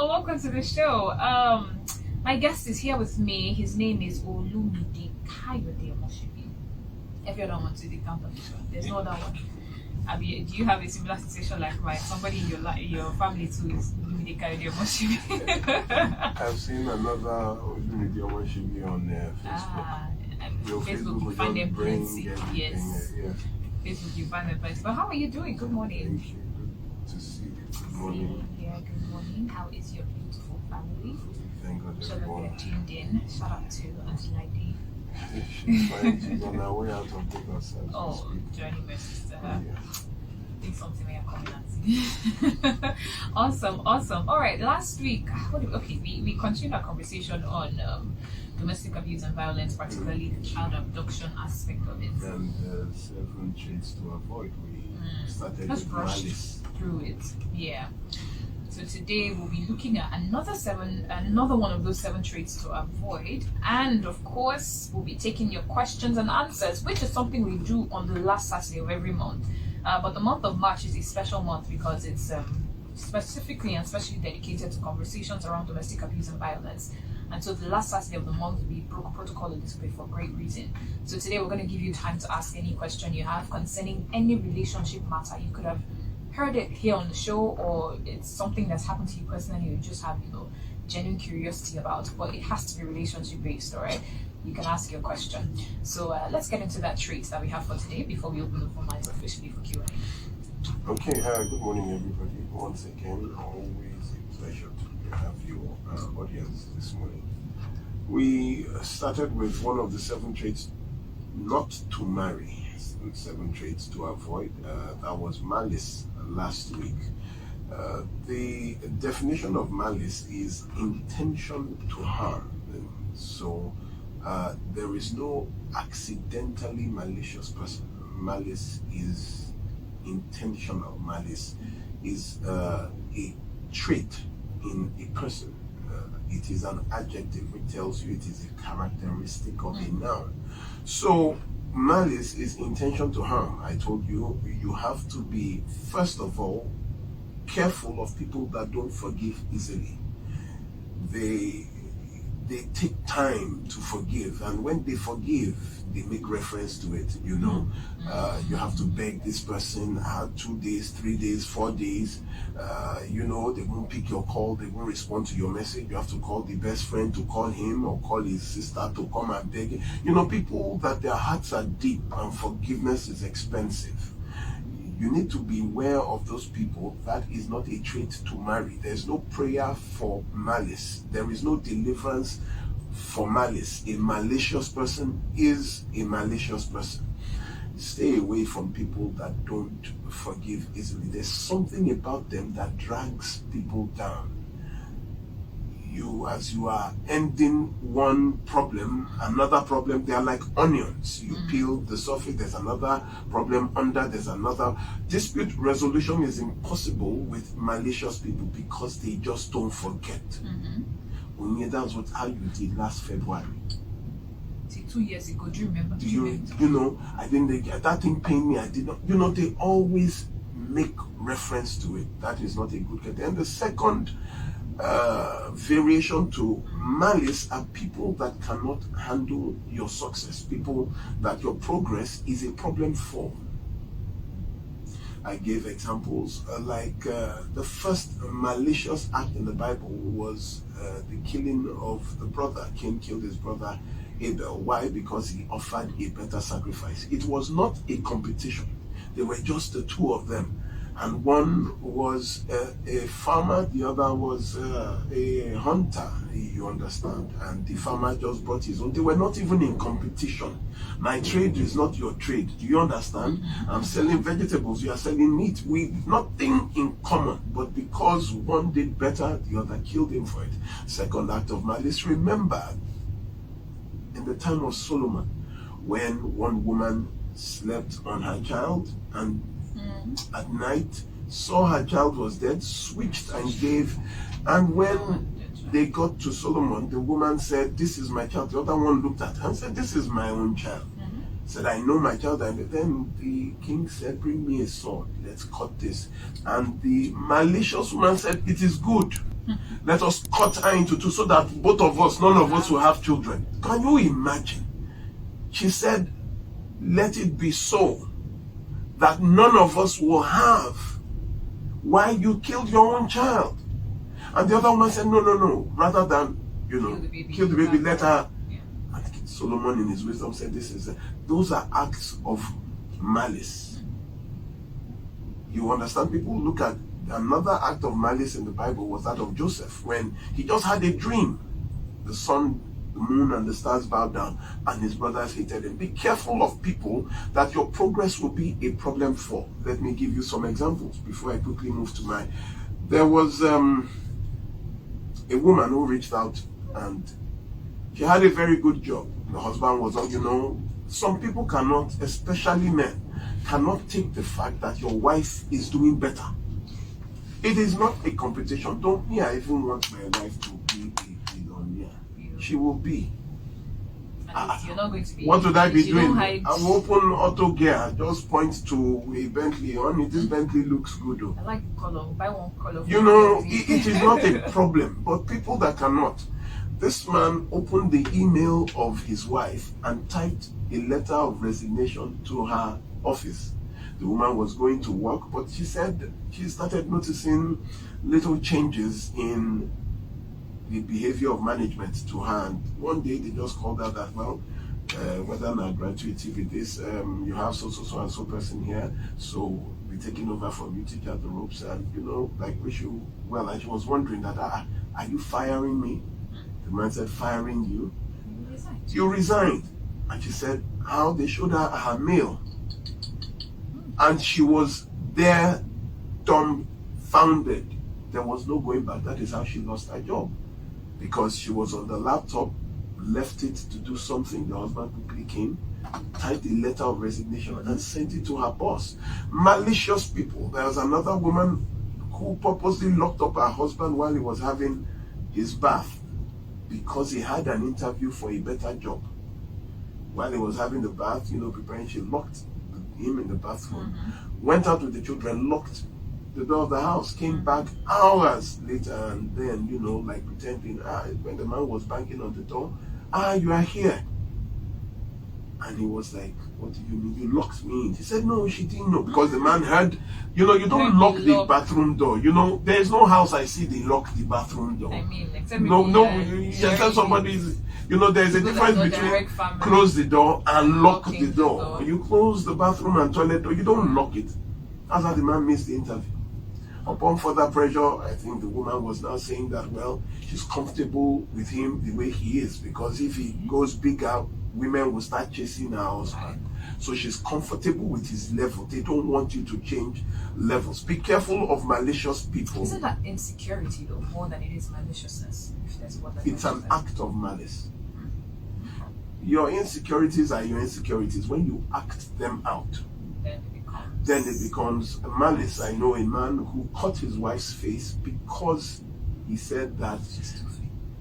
welcome to the show. My guest is here with me. His name is Olumide Kayode Omoshibi. If you don't want to the count of the show, there's no other one. Abi, do you have a similar situation like mine? Somebody in your family too is Olumide Kayode Omoshibi. I've seen another Olumide Omoshibi on Facebook. Facebook, you find them plenty. Yes. Facebook, you find them plenty. But how are you doing? Good morning. Thank you. Good to see you. Good morning. Yeah, good morning. How is your beautiful family? Thank God Shout out everyone. to tuned in. Shout out to Auntie Lady. She's fine. She's on her way out of Lagos. Oh, journey message to her. Yes. Think something may have coming at Awesome. All right, last week, we continued our conversation on domestic abuse and violence, particularly the child abduction aspect of it. And 7 traits to avoid. We started Let's with brush malice. through it. Yeah. So today we'll be looking at another one of those 7 traits to avoid, and of course we'll be taking your questions and answers, which is something we do on the last Saturday of every month. But the month of March is a special month because it's specifically and especially dedicated to conversations around domestic abuse and violence. And so the last Saturday of the month, we broke protocol a little bit for a great reason. So today we're going to give you time to ask any question you have concerning any relationship matter. You could have heard it here on the show, or it's something that's happened to you personally, you just have, genuine curiosity about, but it has to be relationship based, all right? You can ask your question. So let's get into that trait that we have for today before we open the phone lines officially for Q&A. Okay, good morning everybody. Once again, always a pleasure to have you audience this morning. We started with one of the 7 traits not to marry, 7 traits to avoid. That was malice last week. The definition of malice is intention to harm. So there is no accidentally malicious person. Malice is intentional. Malice is a trait in a person. It is an adjective which tells you it is a characteristic of a noun. So malice is intention to harm. I told you, you have to be, first of all, careful of people that don't forgive easily. They take time to forgive, and when they forgive, they make reference to it. You have to beg this person 2 days, 3 days, 4 days. They won't pick your call, they won't respond to your message. You have to call the best friend to call him, or call his sister to come and beg him. People that their hearts are deep and forgiveness is expensive. You need to be aware of those people. That is not a trait to marry. There's no prayer for malice. There is no deliverance for malice. A malicious person is a malicious person. Stay away from people that don't forgive easily. There's something about them that drags people down. As you are ending one problem, another problem, they are like onions. You peel the surface, there's another problem under, there's another. Dispute resolution is impossible with malicious people because they just don't forget. That's how you did last February. 2 years ago, do you remember? I didn't get that thing pained me. I did not. They always make reference to it. That is not a good thing. And the second variation to malice are people that cannot handle your success, people that your progress is a problem for. I gave examples like the first malicious act in the Bible was the killing of the brother. Cain killed his brother Abel. Why? Because he offered a better sacrifice. It was not a competition. They were just the two of them. And one was a farmer, the other was a hunter, you understand. And the farmer just brought his own. They were not even in competition. My trade is not your trade. Do you understand? I'm selling vegetables, you are selling meat. With nothing in common. But because one did better, the other killed him for it. Second act of malice. Remember, in the time of Solomon, when one woman slept on her child and at night saw her child was dead, switched and gave. And when they got to Solomon, the woman said, "This is my child." The other one looked at her and said, "This is my own child." Said, "I know my child." And then the king said, "Bring me a sword, let's cut this." And the malicious woman said, "It is good." Let us cut her into two so that both of us, none of us will have children. Can you imagine? She said, let it be so that none of us will have while you killed your own child. And the other woman said, no. Rather than, kill the baby, let her. Yeah. And Solomon in his wisdom said, those are acts of malice. You understand? People look at another act of malice in the Bible was that of Joseph, when he just had a dream. The sun, the moon, and the stars bowed down, and his brothers hated him. Be careful of people that your progress will be a problem for. Let me give you some examples before I quickly move to mine. There was a woman who reached out, and she had a very good job. The husband was on, some people cannot, especially men, cannot take the fact that your wife is doing better. It is not a competition. I even want my wife to be a billionaire. She will be. You're not going to be. What would I be doing? I'll open auto gear, just point to a Bentley. This Bentley looks good. I like the color. Buy one color. It is not a problem. But people that cannot. This man opened the email of his wife and typed a letter of resignation to her office. The woman was going to work, but she said she started noticing little changes in the behavior of management to her. And one day they just called her that, whether not gratuity with this, you have so and so person here, so we're taking over from you, teach her the ropes, and wish you well. And she was wondering that, are you firing me? The man said, firing you? You resigned. And she said, how? They showed her mail. And she was there, dumbfounded. There was no going back. That is how she lost her job. Because she was on the laptop, left it to do something. The husband quickly came, typed a letter of resignation, and sent it to her boss. Malicious people. There was another woman who purposely locked up her husband while he was having his bath because he had an interview for a better job. While he was having the bath, preparing, she locked him in the bathroom, went out with the children, locked the door of the house, came back hours later, and then, pretending, when the man was banging on the door, you are here. And he was like, what do you mean? You locked me in. He said, no, she didn't know. Because the man heard, you don't lock the bathroom door. There's no house I see they lock the bathroom door. Except except somebody's, there's a difference between close the door and lock the door. You close the bathroom and toilet door, you don't lock it. That's how the man missed the interview. Upon further pressure, I think the woman was now saying that, she's comfortable with him the way he is, because if he goes bigger, women will start chasing her husband. So she's comfortable with his level. They don't want you to change levels. Be careful of malicious people. Isn't that insecurity, though, more than it is maliciousness? It's an act of malice. Your insecurities are your insecurities. When you act them out, then it becomes malice. I know a man who cut his wife's face because he said that,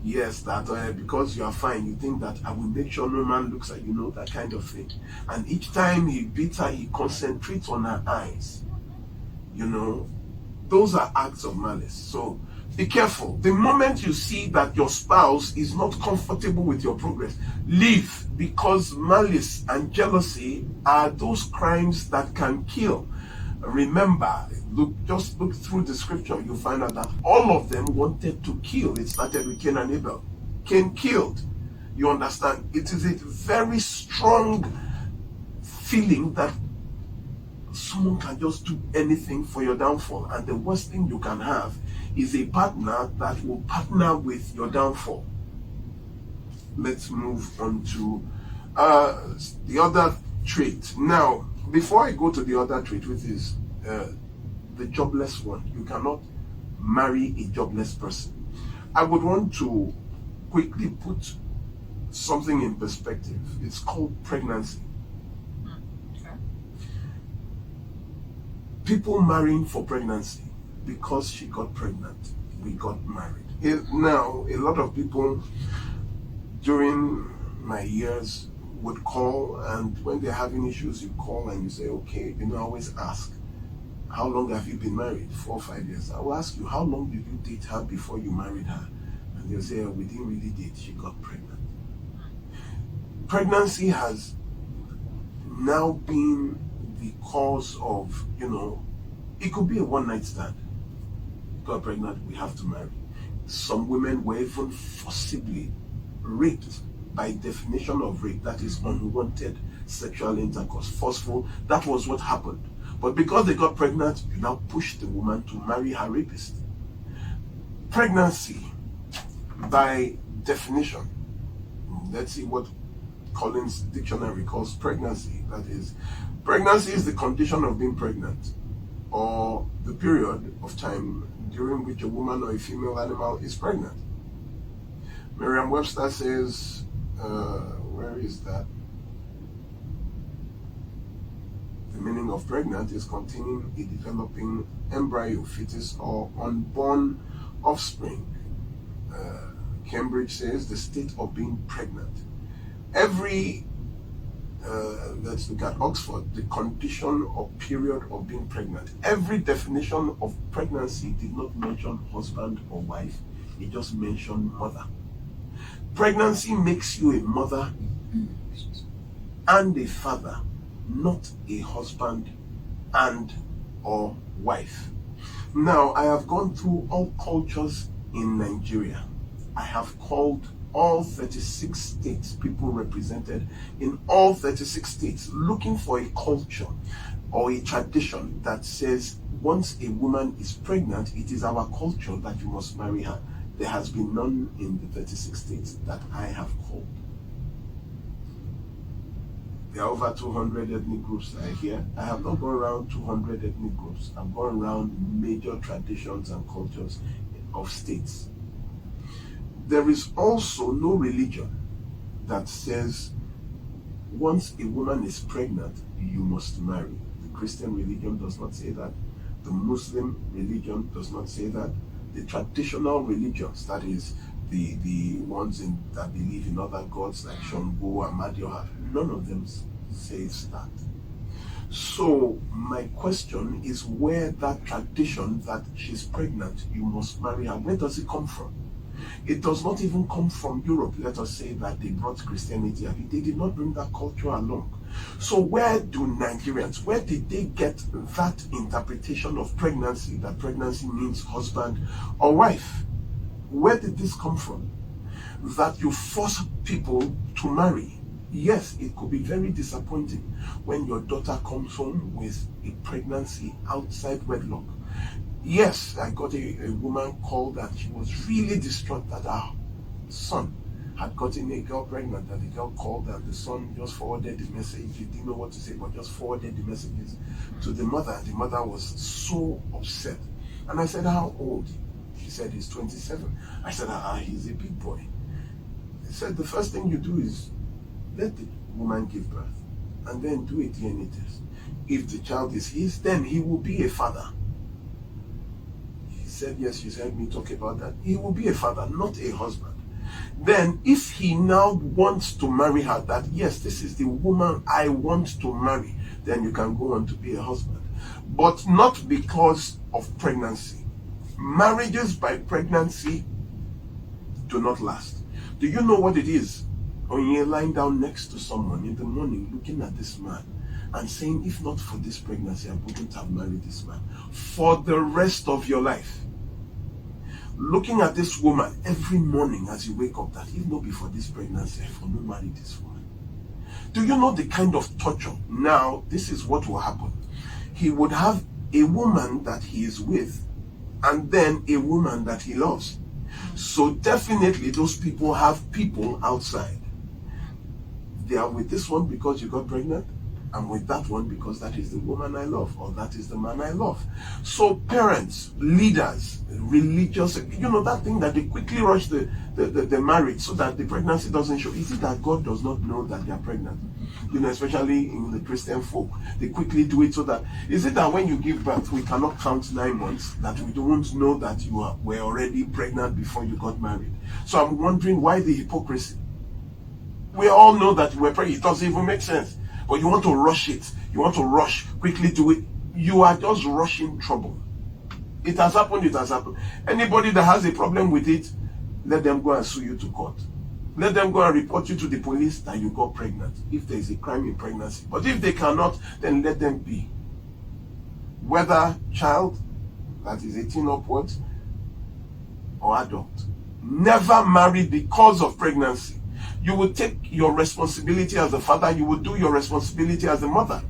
yes, that because you are fine, you think that I will make sure no man looks at you, that kind of thing. And each time he beats her, he concentrates on her eyes. Those are acts of malice. So be careful. The moment you see that your spouse is not comfortable with your progress, leave, because malice and jealousy are those crimes that can kill. Remember, just look through the scripture, you'll find out that all of them wanted to kill. It started with Cain and Abel. Cain killed. You understand? It is a very strong feeling that someone can just do anything for your downfall. And the worst thing you can have is a partner that will partner with your downfall. Let's move on to the other trait. Now, before I go to the other trait, which is the jobless one, you cannot marry a jobless person. I would want to quickly put something in perspective. It's called pregnancy. Okay. People marrying for pregnancy. Because she got pregnant, we got married. Now, a lot of people during my years would call, and when they're having issues, you call and you say, okay, always ask, how long have you been married? 4 or 5 years. I will ask you, how long did you date her before you married her? And they'll say, we didn't really date, she got pregnant. Pregnancy has now been the cause of, it could be a one-night stand. Got pregnant, we have to marry. Some women were even forcibly raped. By definition of rape, that is unwanted sexual intercourse, forceful. That was what happened. But because they got pregnant, you now push the woman to marry her rapist. Pregnancy, by definition, let's see what Collins Dictionary calls pregnancy. That is, pregnancy is the condition of being pregnant, or the period of time during which a woman or a female animal is pregnant. Merriam-Webster says, where is that? The meaning of pregnant is containing a developing embryo, fetus, or unborn offspring. Cambridge says the state of being pregnant. Let's look at Oxford, the condition or period of being pregnant. Every definition of pregnancy did not mention husband or wife, it just mentioned mother. Pregnancy makes you a mother and a father, not a husband and or wife. Now, I have gone through all cultures in Nigeria. I have called all 36 states, people represented in all 36 states, looking for a culture or a tradition that says once a woman is pregnant, it is our culture that you must marry her. There has been none in the 36 states that I have called. There are over 200 ethnic groups that are here. I have not gone around 200 ethnic groups. I've gone around major traditions and cultures of states. There is also no religion that says once a woman is pregnant, you must marry. The Christian religion does not say that. The Muslim religion does not say that. The traditional religions, that is, the ones that believe in other gods like Shango and Madioha, none of them says that. So my question is, where that tradition that she's pregnant, you must marry her, where does it come from? It does not even come from Europe. Let us say that they brought Christianity. They did not bring that culture along. So where do Nigerians, where did they get that interpretation of pregnancy, that pregnancy means husband or wife? Where did this come from? That you force people to marry. Yes, it could be very disappointing when your daughter comes home with a pregnancy outside wedlock. Yes, I got a woman called that she was really distraught that her son had gotten a girl pregnant, that the girl called and the son just forwarded the message. He didn't know what to say, but just forwarded the messages to the mother. The mother was so upset. And I said, how old? She said, he's 27. I said, he's a big boy. He said, the first thing you do is let the woman give birth and then do a DNA test. If the child is his, then he will be a father. He said, yes, she's heard me talk about that. He will be a father, not a husband. Then if he now wants to marry her, that yes, this is the woman I want to marry, then you can go on to be a husband. But not because of pregnancy. Marriages by pregnancy do not last. Do you know what it is? When you're lying down next to someone in the morning looking at this man and saying, if not for this pregnancy, I wouldn't have married this man. For the rest of your life. Looking at this woman every morning as you wake up, that if not before this pregnancy, I will not marry this woman. Do you know the kind of torture? Now, this is what will happen. He would have a woman that he is with, and then a woman that he loves. So definitely those people have people outside. They are with this one because you got pregnant. I'm with that one because that is the woman I love, or that is the man I love. So parents, leaders, religious, that thing that they quickly rush the marriage so that the pregnancy doesn't show. Is it that God does not know that they are pregnant? Especially in the Christian folk, they quickly do it so that, is it that when you give birth, we cannot count 9 months, that we don't know that you were already pregnant before you got married? So I'm wondering why the hypocrisy. We all know that you were pregnant. It doesn't even make sense. But you want to rush it. You want to rush, quickly do it. you are just rushing trouble. It has happened, it has happened. Anybody that has a problem with it, let them go and sue you to court. Let them go and report you to the police that you got pregnant, if there is a crime in pregnancy. But if they cannot, then let them be. Whether child, that is 18 upwards, or adult. Never marry because of pregnancy. You will take your responsibility as a father, you will do your responsibility as a mother.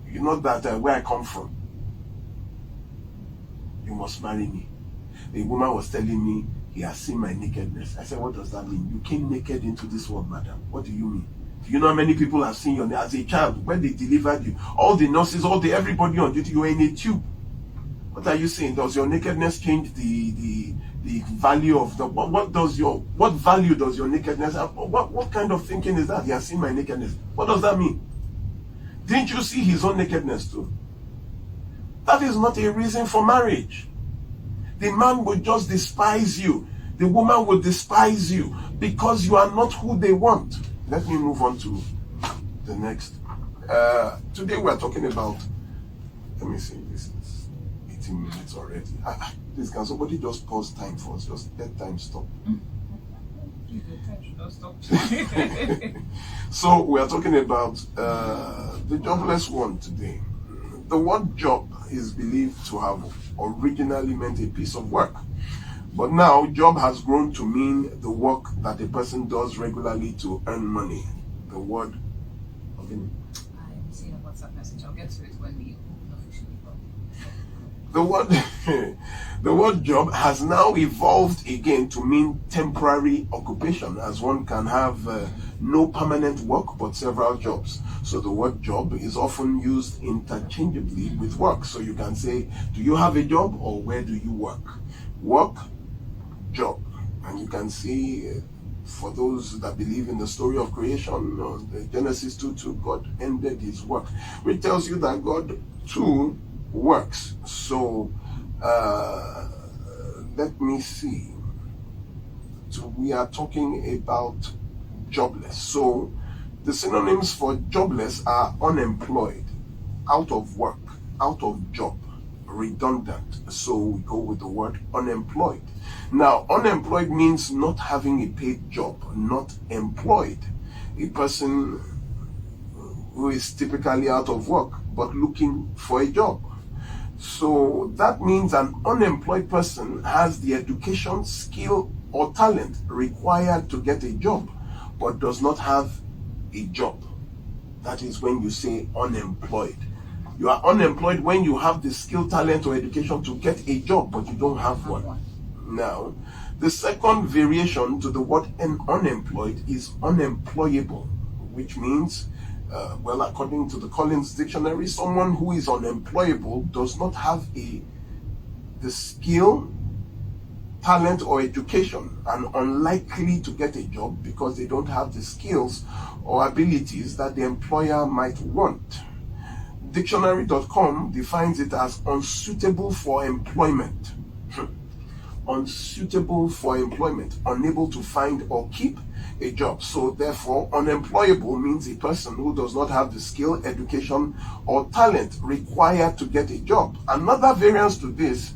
You know that where I come from, you must marry me. The woman was telling me, he has seen my nakedness. I said, what does that mean? You came naked into this world, madam. What do you mean? Do you know how many people have seen you as a child when they delivered you? All the nurses, everybody on duty, you were in a tube. What are you saying? Does your nakedness change the value of the what value does your nakedness have? What kind of thinking is that? He has seen my nakedness. What does that mean? Didn't you see his own nakedness too? That is not a reason for marriage. The man will just despise you. The woman will despise you because you are not who they want. Let me move on to the next. Today we are talking about, let me see, this is 18 minutes already. Please, can somebody just pause time for us? Just let time stop. So we are talking about the jobless one today. The word job is believed to have originally meant a piece of work. But now, job has grown to mean the work that a person does regularly to earn money. The word... Okay. I'm seeing a WhatsApp message. I'll get to it when we officially go. The word job has now evolved again to mean temporary occupation, as one can have no permanent work but several jobs. So the word job is often used interchangeably with work. So you can say, do you have a job or where do you work? Work, job. And you can see, for those that believe in the story of creation, the Genesis 2:2, God ended his work, which tells you that God too works. So let me see. So we are talking about jobless. So the synonyms for jobless are unemployed, out of work, out of job, redundant. So we go with the word unemployed. Now, unemployed means not having a paid job, not employed. A person who is typically out of work but looking for a job. So that means an unemployed person has the education, skill, or talent required to get a job, but does not have a job. That is when you say unemployed. You are unemployed when you have the skill, talent, or education to get a job, but you don't have one. Now, the second variation to the word unemployed is unemployable, which means, according to the Collins Dictionary, someone who is unemployable does not have the skill, talent, or education, and unlikely to get a job because they don't have the skills or abilities that the employer might want. Dictionary.com defines it as unsuitable for employment. Unsuitable for employment, unable to find or keep a job. So therefore, unemployable means a person who does not have the skill, education, or talent required to get a job. Another variance to this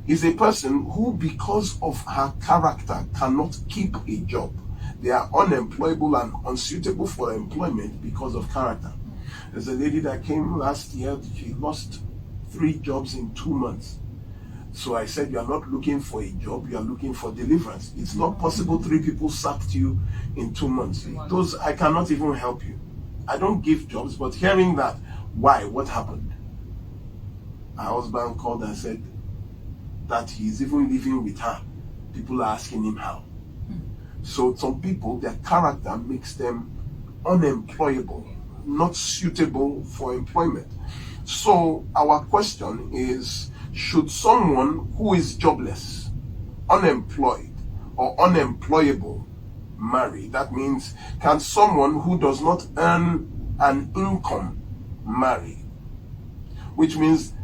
is a person who, because of her character, cannot keep a job. They are unemployable and unsuitable for employment because of character. There's a lady that came last year, she lost 3 jobs in 2 months. So I said, you are not looking for a job, you are looking for deliverance. It's not possible 3 people sacked you in 2 months. Those, I cannot even help you. I don't give jobs, but hearing that, why? What happened? Her husband called and said that he's even living with her. People are asking him how. So some people, their character makes them unemployable, not suitable for employment. So our question is, should someone who is jobless, unemployed, or unemployable marry? That means, can someone who does not earn an income marry? Which means,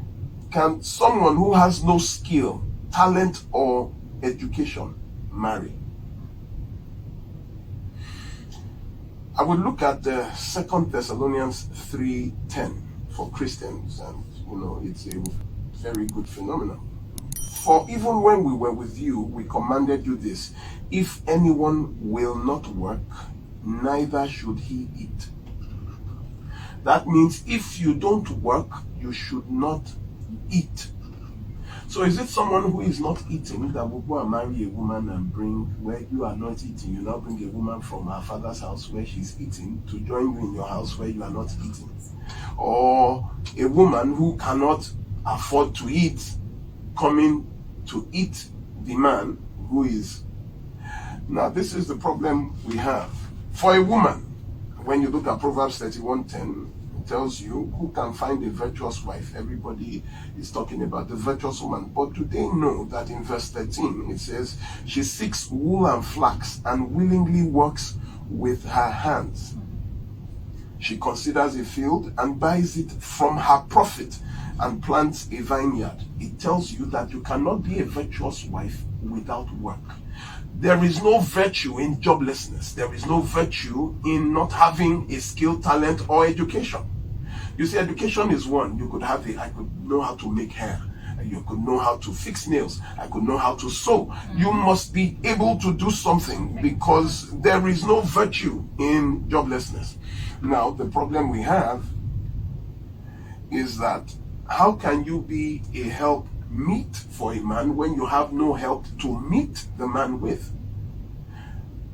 can someone who has no skill, talent, or education marry? I will look at the 2 Thessalonians 3:10 for Christians, and it's a very good phenomenon. For even when we were with you, we commanded you this: if anyone will not work, neither should he eat. That means if you don't work, you should not eat. So is it someone who is not eating that will go and marry a woman and bring, where you are not eating, you now bring a woman from her father's house where she's eating to join you in your house where you are not eating? Or a woman who cannot afford to eat coming to eat the man who is... Now this is the problem we have. For a woman, when you look at Proverbs 31:10, it tells you who can find a virtuous wife. Everybody is talking about the virtuous woman. But do they know that in verse 13 it says, she seeks wool and flax and willingly works with her hands. She considers a field and buys it from her profit and plants a vineyard. It tells you that you cannot be a virtuous wife without work. There is no virtue in joblessness. There is no virtue in not having a skill, talent, or education. You see, education is one. You could have I could know how to make hair. You could know how to fix nails. I could know how to sew. You must be able to do something, because there is no virtue in joblessness. Now, the problem we have is that how can you be a help meet for a man when you have no help to meet the man with?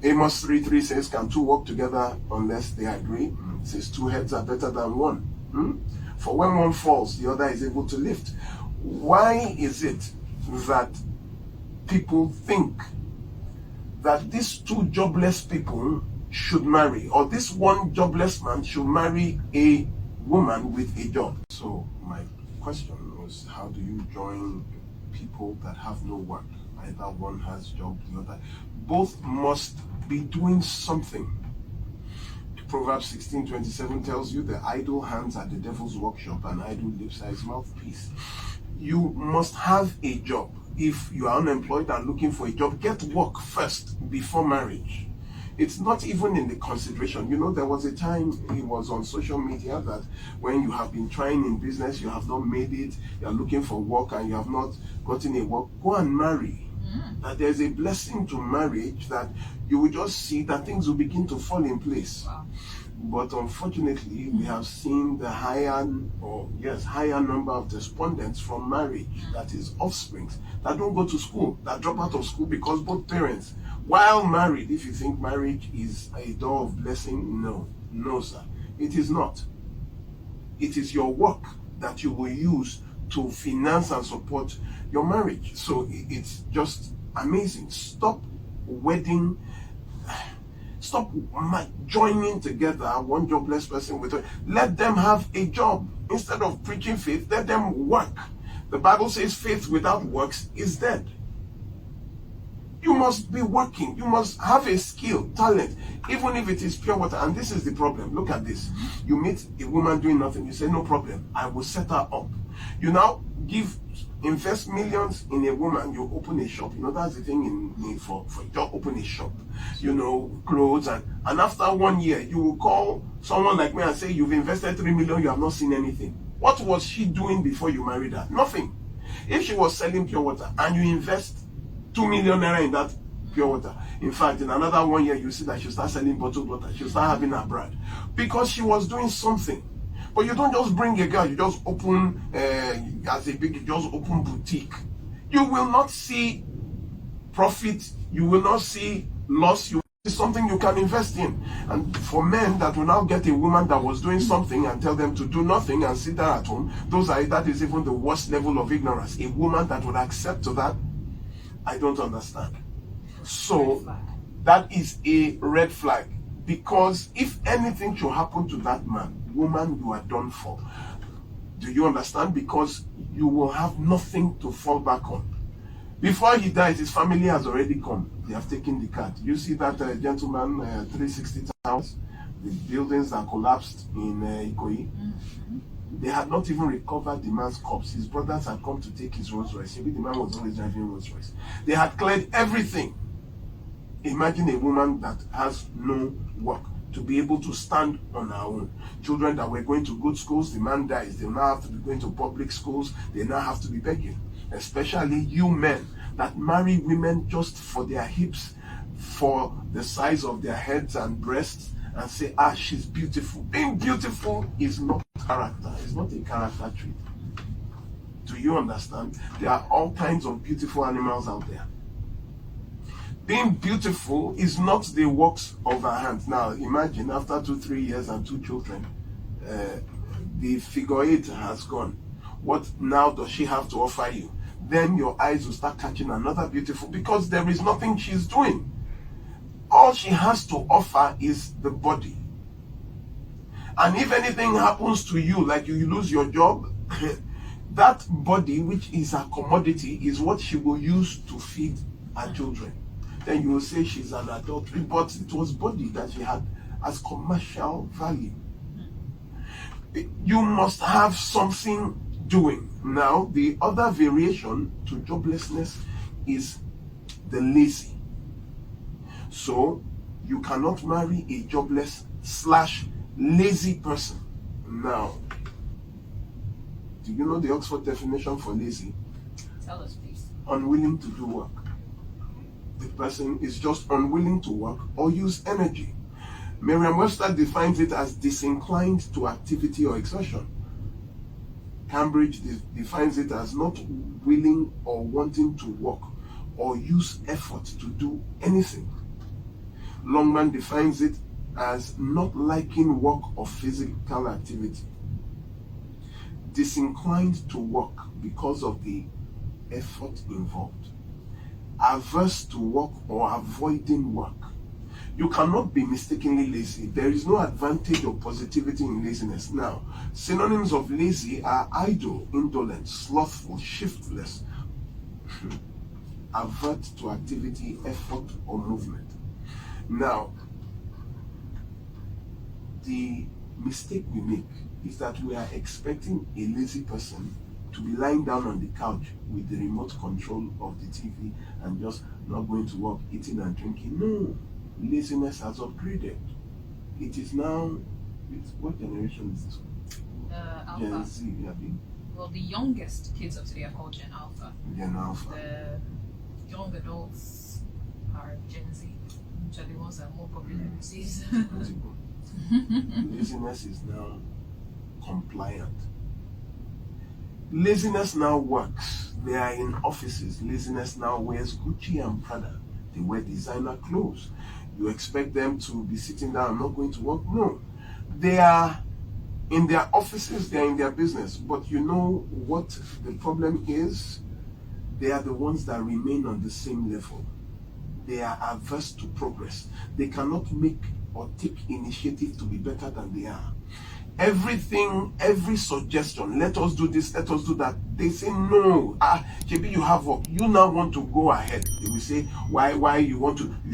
Amos 3:3 says, can two walk together unless they agree? It says two heads are better than one. For when one falls, the other is able to lift. Why is it that people think that these two jobless people should marry, or this one jobless man should marry a woman with a job? So my question was, how do you join people that have no work? Either one has job, the other. Both must be doing something. Proverbs 16:27 tells you the idle hands are the devil's workshop and idle lips are his mouthpiece. You must have a job. If you are unemployed and looking for a job, get work first before marriage. It's not even in the consideration. There was a time it was on social media that when you have been trying in business, you have not made it, you are looking for work and you have not gotten a work, go and marry. That there's a blessing to marriage, that you will just see that things will begin to fall in place. Wow. But unfortunately, we have seen the higher number of respondents from marriage, that is offsprings, that don't go to school, that drop out of school because both parents, while married, if you think marriage is a door of blessing, no sir, it is not. It is your work that you will use to finance and support your marriage. So it's just amazing. Stop joining together one jobless person with let them have a job. Instead of preaching faith, let them work. The Bible says faith without works is dead. You must be working. You must have a skill, talent, even if it is pure water. And this is the problem. Look at this. You meet a woman doing nothing. You say, no problem, I will set her up. You now invest millions in a woman. You open a shop. That's the thing for job. Open a shop. Clothes, and after 1 year, you will call someone like me and say, you've invested 3 million. You have not seen anything. What was she doing before you married her? Nothing. If she was selling pure water and you invest 2 million naira in that pure water, in fact, in another 1 year, you see that she'll start selling bottled water. She'll start having her brand because she was doing something. But you don't just bring a girl, you just open you just open boutique. You will not see profit, you will not see loss, you will see something you can invest in. And for men that will now get a woman that was doing something and tell them to do nothing and sit there at home, that is even the worst level of ignorance. A woman that would accept to that, I don't understand. So that is a red flag, because if anything should happen to that man, woman, you are done for. Do you understand? Because you will have nothing to fall back on. Before he dies, his family has already come. They have taken the cat. You see that gentleman, 360 towers, the buildings that collapsed in Ikoyi. They had not even recovered the man's corpse. His brothers had come to take his Rolls Royce. Maybe the man was always driving Rolls Royce. They had cleared everything. Imagine a woman that has no work. to be able to stand on our own. Children that were going to good schools, the man dies, they now have to be going to public schools, they now have to be begging. Especially you men that marry women just for their hips, for the size of their heads and breasts, and say, she's beautiful. Being beautiful is not character, it's not a character trait. Do you understand? There are all kinds of beautiful animals out there. Being beautiful is not the works of our hands. Now, imagine after 2-3 years and 2 children, the figure 8 has gone. What now does she have to offer you? Then your eyes will start catching another beautiful, because there is nothing she's doing. All she has to offer is the body. And if anything happens to you, like you lose your job, that body, which is a commodity, is what she will use to feed her children. Then you will say she's an adultery, but it was body that she had as commercial value. You must have something doing. Now, the other variation to joblessness is the lazy. So, you cannot marry a jobless/lazy person. Now, do you know the Oxford definition for lazy? Tell us, please. Unwilling to do work. The person is just unwilling to work or use energy. Merriam-Webster defines it as disinclined to activity or exertion. Cambridge defines it as not willing or wanting to work or use effort to do anything. Longman defines it as not liking work or physical activity. Disinclined to work because of the effort involved. Averse to work or avoiding work. You cannot be mistakenly lazy. There is no advantage or positivity in laziness. Now, synonyms of lazy are idle, indolent, slothful, shiftless, avert to activity, effort, or movement. Now, the mistake we make is that we are expecting a lazy person to be lying down on the couch with the remote control of the TV and just not going to work, eating and drinking. No, laziness has upgraded. It is now, what generation is this one? Alpha. Gen Z, Well, the youngest kids of today are called Gen Alpha. Gen Alpha. The young adults are Gen Z, which are the ones that are more popular these days. Laziness is now compliant. Laziness now works. They are in offices. Laziness now wears Gucci and Prada. They wear designer clothes. You expect them to be sitting down and not going to work? No. They are in their offices, they are in their business. But you know what the problem is? They are the ones that remain on the same level. They are averse to progress. They cannot make or take initiative to be better than they are. Everything, every suggestion, let us do this, let us do that, they say no. Maybe you have work, you now want to go ahead. They will say, why you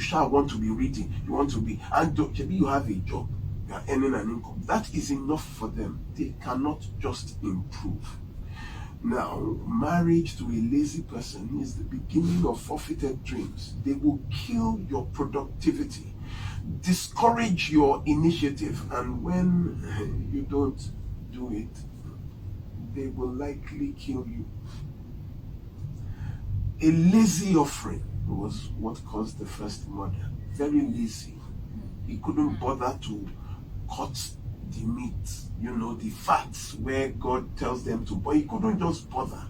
shall want to be reading, you want to be, and maybe you have a job, you are earning an income. That is enough for them. They cannot just improve. Now, marriage to a lazy person is the beginning of forfeited dreams. They will kill your productivity, discourage your initiative, and when you don't do it, they will likely kill you. A lazy offering was what caused the first murder. Very lazy. He couldn't bother to cut the meat, the fats where God tells them to, but he couldn't just bother.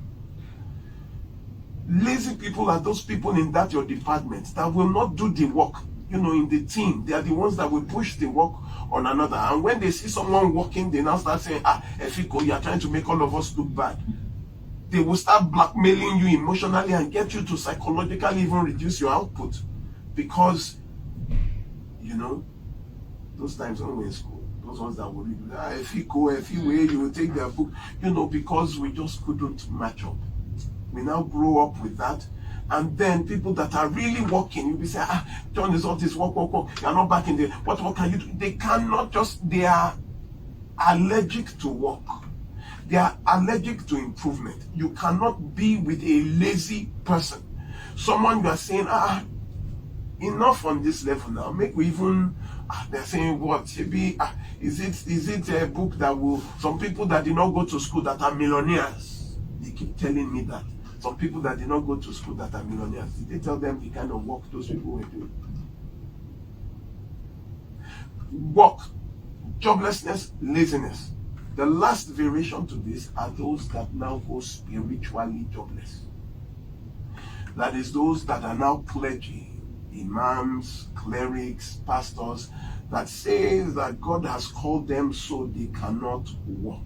Lazy people are those people in that your department that will not do the work. In the team, they are the ones that will push the work on another. And when they see someone working, they now start saying, Efiko, you are trying to make all of us look bad. They will start blackmailing you emotionally and get you to psychologically even reduce your output. Because, those times when we're in school, those ones that will read, Efiko, Efiwe, you will take their book, because we just couldn't match up. We now grow up with that. And then people that are really working, you'll be saying, John is all this work. You're not back in there. What can you do? They cannot they are allergic to work. They are allergic to improvement. You cannot be with a lazy person. Someone you are saying, enough on this level now. Make we even, they're saying what? Maybe, is it a book that will, some people that did not go to school that are millionaires, they keep telling me that. Some people that did not go to school that are millionaires, did they tell them the kind of work those people were doing? Work, joblessness, laziness. The last variation to this are those that now go spiritually jobless. That is those that are now clergy, imams, clerics, pastors, that say that God has called them so they cannot work.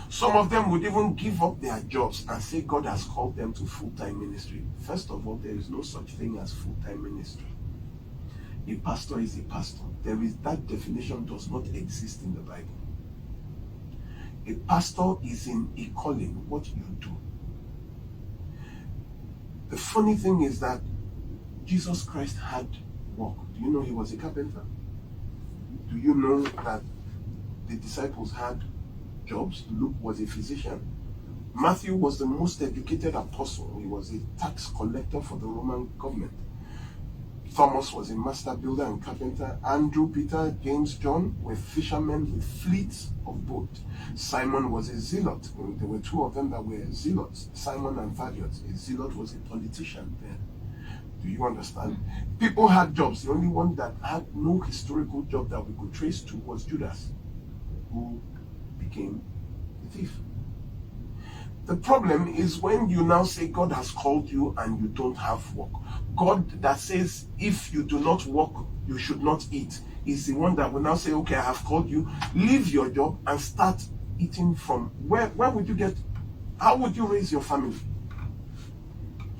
Some of them would even give up their jobs and say God has called them to full-time ministry. First of all, there is no such thing as full-time ministry. A pastor is a pastor. That definition does not exist in the Bible. A pastor is in a calling, what you do. The funny thing is that Jesus Christ had work. Do you know he was a carpenter? Do you know that the disciples had jobs? Luke was a physician. Matthew was the most educated apostle. He was a tax collector for the Roman government. Thomas was a master builder and carpenter. Andrew, Peter, James, John were fishermen with fleets of boats. Simon was a zealot. There were two of them that were zealots, Simon and Thaddeus. A zealot was a politician then. Do you understand? People had jobs. The only one that had no historical job that we could trace to was Judas, who became a thief. The problem is when you now say God has called you and you don't have work. God that says if you do not work, you should not eat, is the one that will now say, okay, I have called you, leave your job and start eating from. Where would you get, how would you raise your family?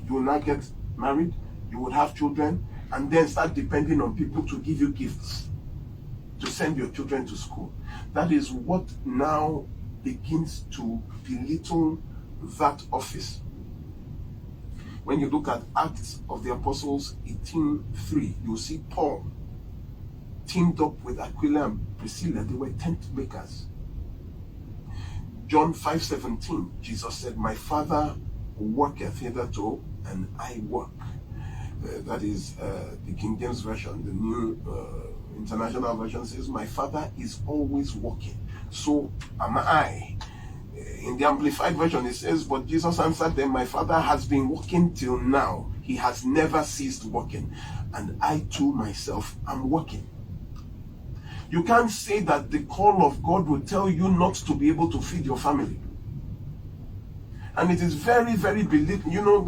You will not get married, you would have children, and then start depending on people to give you gifts, to send your children to school. That is what now begins to belittle that office. When you look at Acts of the Apostles 18:3, you'll see Paul teamed up with Aquila and Priscilla. They were tent makers. John 5:17, Jesus said, my Father worketh hitherto, and I work. That is the King James Version. The New International Version says, my Father is always working, so am I. In the Amplified Version, it says, but Jesus answered them, my Father has been working till now. He has never ceased working. And I too myself am working. You can't say that the call of God will tell you not to be able to feed your family. And it is very, very belittling. You know,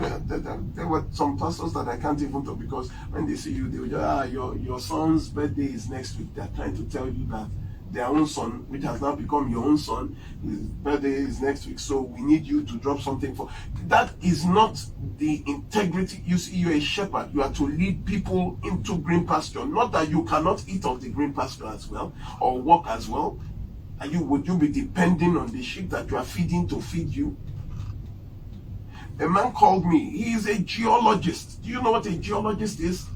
there were some pastors that I can't even talk, because when they see you, they will just, your son's birthday is next week. They're trying to tell you that their own son, which has now become your own son, his birthday is next week, so we need you to drop something for. That is not the integrity. You see, you're a shepherd. You are to lead people into green pasture. Not that you cannot eat of the green pasture as well, or walk as well. Would you be depending on the sheep that you are feeding to feed you? A man called me. He is a geologist. Do you know what a geologist is?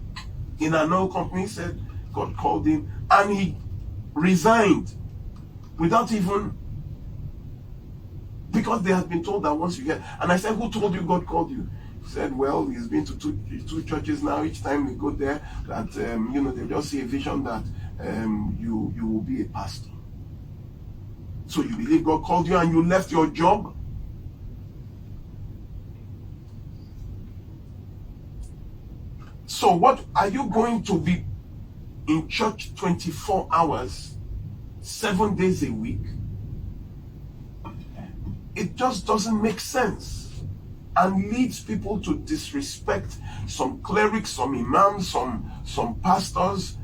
In an oil company, said God called him, and he resigned without even, because they had been told that once you get. And I said, who told you God called you? He said, well, he's been to two churches now. Each time we go there, that they just see a vision that you will be a pastor. So you believe God called you and you left your job? So what are you going to be in church 24 hours, 7 days a week? It just doesn't make sense, and leads people to disrespect some clerics, some imams, some pastors.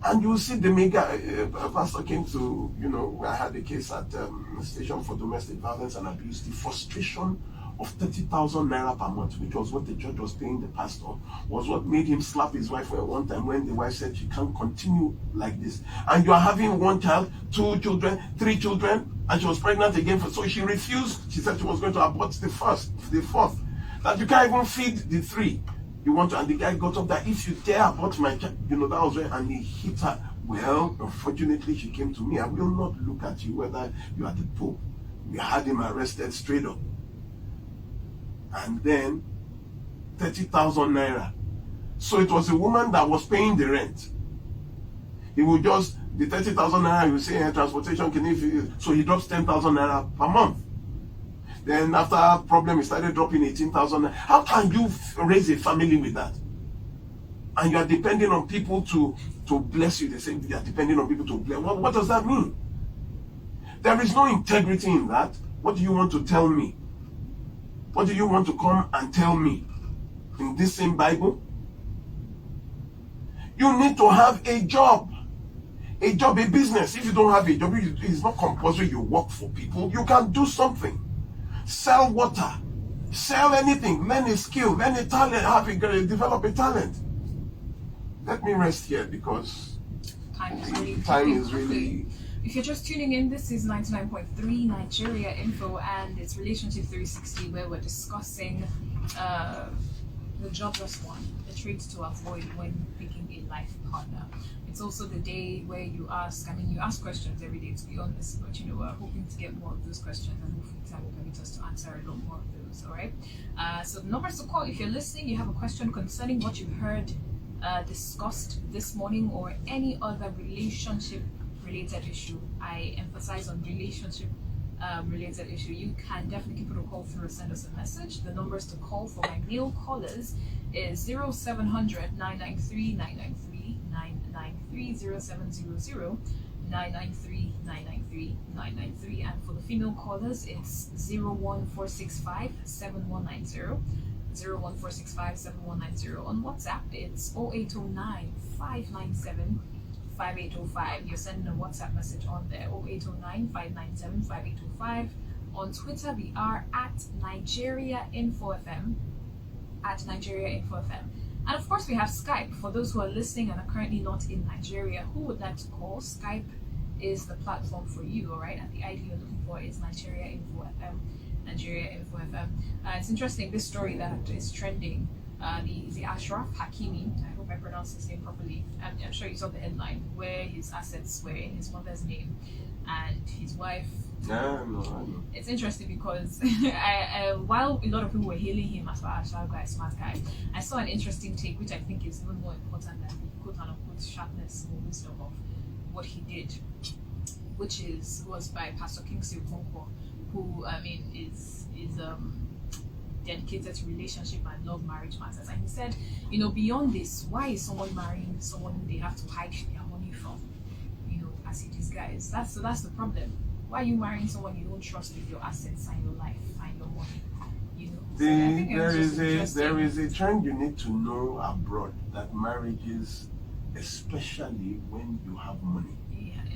And you see the a pastor came to, I had a case at the Station for Domestic Violence and Abuse. The frustration of 30,000 naira per month, which was what the church was paying the pastor, was what made him slap his wife at one time when the wife said she can't continue like this. And you are having one child, 2 children, 3 children, and she was pregnant again. So she refused. She said she was going to abort the 4th. That you can't even feed the 3. You want to, and the guy got up that if you dare abort my child, that was where, and he hit her. Well, unfortunately, she came to me. I will not look at you whether you are the Pope. We had him arrested straight up. And then 30,000 naira. So it was a woman that was paying the rent. He would just, the 30,000 naira, he would say, transportation, so he drops 10,000 naira per month. Then after a problem, he started dropping 18,000 naira. How can you raise a family with that? And you are depending on people to bless you. They say you are depending on people to bless. What does that mean? There is no integrity in that. What do you want to tell me? What do you want to come and tell me in this same Bible? You need to have a job, a business. If you don't have a job, it's not compulsory you work for people. You can do something. Sell water, sell anything, learn a skill, learn a talent, develop a talent. Let me rest here because time is really. If you're just tuning in, this is 99.3 Nigeria Info and it's Relationship 360, where we're discussing the jobless one, the traits to avoid when picking a life partner. It's also the day where you ask questions every day, to be honest, but we're hoping to get more of those questions and hopefully time will permit us to answer a lot more of those, all right? So the numbers to call, if you're listening, you have a question concerning what you've heard discussed this morning or any other relationship related issue. I emphasize on relationship related issue. You can definitely put a call through or send us a message. The numbers to call for my male callers is 0700 993 993 993 0700 993 993 993, and for the female callers it's 01465 7190 01465 7190. On WhatsApp it's 0809 597 5805. You're sending a WhatsApp message on there, 0809 597 5805. On Twitter we are at Nigeria Info FM, at Nigeria Info FM. And of course we have Skype. For those who are listening and are currently not in Nigeria, who would like to call, Skype is the platform for you, all right? And the ID you're looking for is Nigeria Info FM, Nigeria Info FM. It's interesting, this story that is trending, the Ashraf Hakimi, I hope I pronounced his name properly. I'm sure you saw the headline where his assets were in his mother's name and his wife. Yeah, no. It's interesting because while a lot of people were hailing him as a sharp guy, smart guy, I saw an interesting take, which I think is even more important than the quote-unquote sharpness or wisdom of what he did, which was by Pastor Kingsley Okonkwo, who is dedicated to relationship and love marriage matters. And he said, beyond this, why is someone marrying someone who they have to hide their money from, as he disguised? That's the problem. Why are you marrying someone you don't trust with your assets and your life and your money? There is a trend you need to know abroad, that marriages, especially when you have money,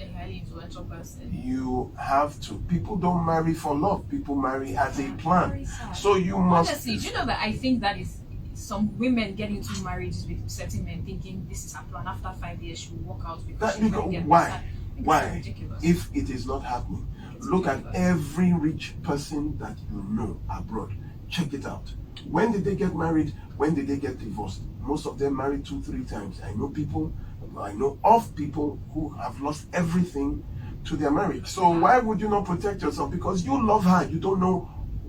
a highly influential person, you have to. People don't marry for love. People marry as a plan. So you must. Honestly, do you know that I think that is some women get into marriages with certain men thinking this is her plan. After 5 years, she will walk out because why? If it is not happening, look at every rich person that you know abroad. Check it out. When did they get married? When did they get divorced? Most of them married 2-3 times. I know of people who have lost everything to their marriage. So why would you not protect yourself? Because you love her. You don't know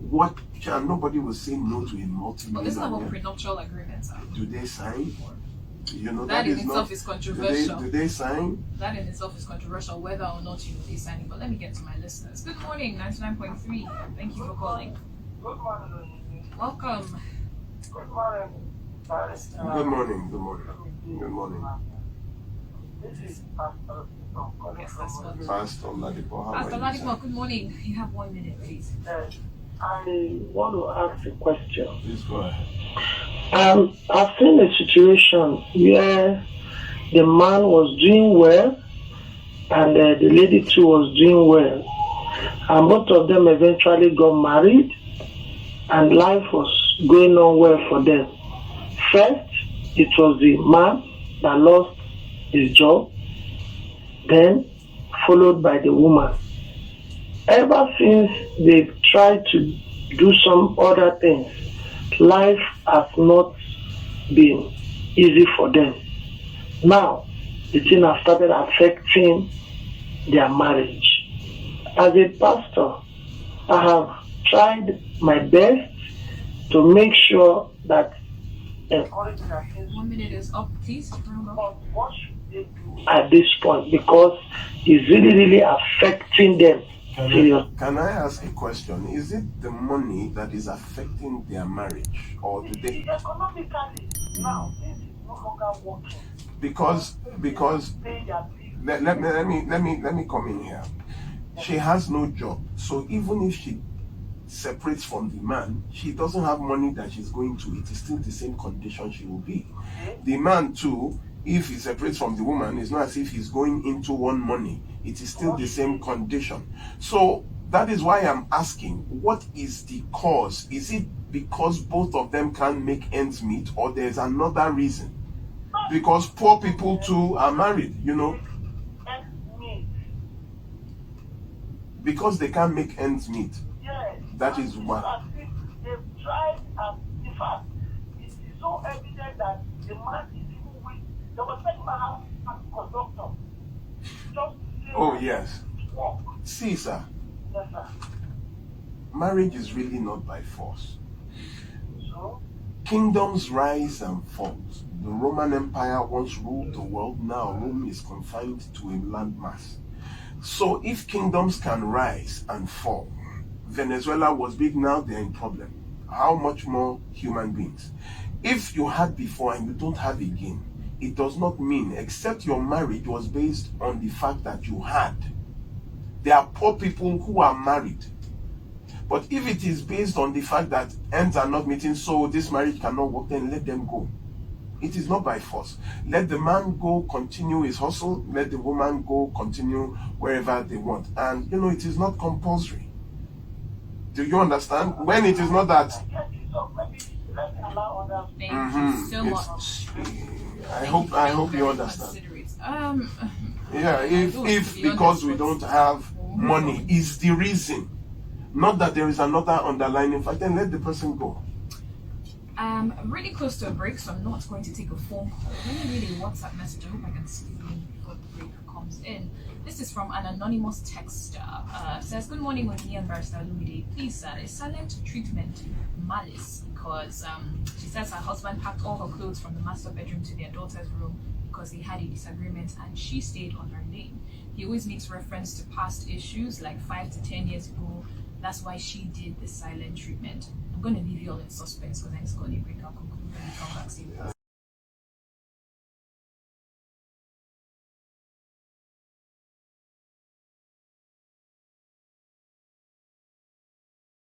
what nobody will say no to a multi-millionaire. But isn't that what prenuptial agreements are? Do they sign? That in itself is controversial. Do they sign? That in itself is controversial, whether or not they sign it. But let me get to my listeners. Good morning, 99.3. Thank you for calling. Good morning. Welcome. Good morning. Good morning. This is Pastor Pastor Ladipo. Pastor Ladipo, good morning. You have 1 minute, please. I want to ask a question. Please go ahead. I've seen a situation where the man was doing well and the lady too was doing well. And both of them eventually got married and life was going on well for them. First, it was the man that lost his job, then followed by the woman. Ever since they've tried to do some other things, life has not been easy for them. Now, the thing has started affecting their marriage. As a pastor, I have tried my best to make sure that encouraging her things 1 minute is up, please. Round up. but what should they do at this point? Because it's really affecting them. Can I ask a question? Is it the money that is affecting their marriage, or do they? Economically, now this is no longer working. Because Pay their bills. let me come in here. She has no job, so even if she separates from the man, she doesn't have money that she's going to. It is still the same condition she will be. The man too, if he separates from the woman, it's not as if he's going into one money. It is still the same condition. So that is why I'm asking, what is the cause? Is it because both of them can't make ends meet, or there's another reason? Because poor people too are married, you know. Because they can't make ends meet. Yes. That is what. They've tried, and in fact, it is so evident that the man is even weak. There was a man as conductor. Oh yes. Walk. See, sir. Yes, sir. Marriage is really not by force. So? Kingdoms rise and fall. The Roman Empire once ruled the world. Now Rome is confined to a landmass. So if kingdoms can rise and fall, Venezuela was big, now they're in problem. How much more human beings? If you had before and you don't have again, it does not mean, except your marriage was based on the fact that you had. There are poor people who are married. But if it is based on the fact that ends are not meeting, so this marriage cannot work, then let them go. It is not by force. Let the man go continue his hustle. Let the woman go continue wherever they want. And, you know, it is not compulsory. Do you understand? When it is not that... Thank you so much. I hope you understand. Yeah, if because we don't have money is the reason, not that there is another underlying fact, then let the person go. I'm really close to a break, so I'm not going to take a phone call. Let me read a WhatsApp message. I hope I can see it before the break comes in. This is from an anonymous texter. Says, good morning, Oni and Barrister Lumide. Please, sir, is silent treatment malice? Because she says her husband packed all her clothes from the master bedroom to their daughter's room because they had a disagreement and she stayed on her lane. He always makes reference to past issues like 5 to 10 years ago. That's why she did the silent treatment. I'm going to leave you all in suspense because I just got a break. I'll conclude when we come back.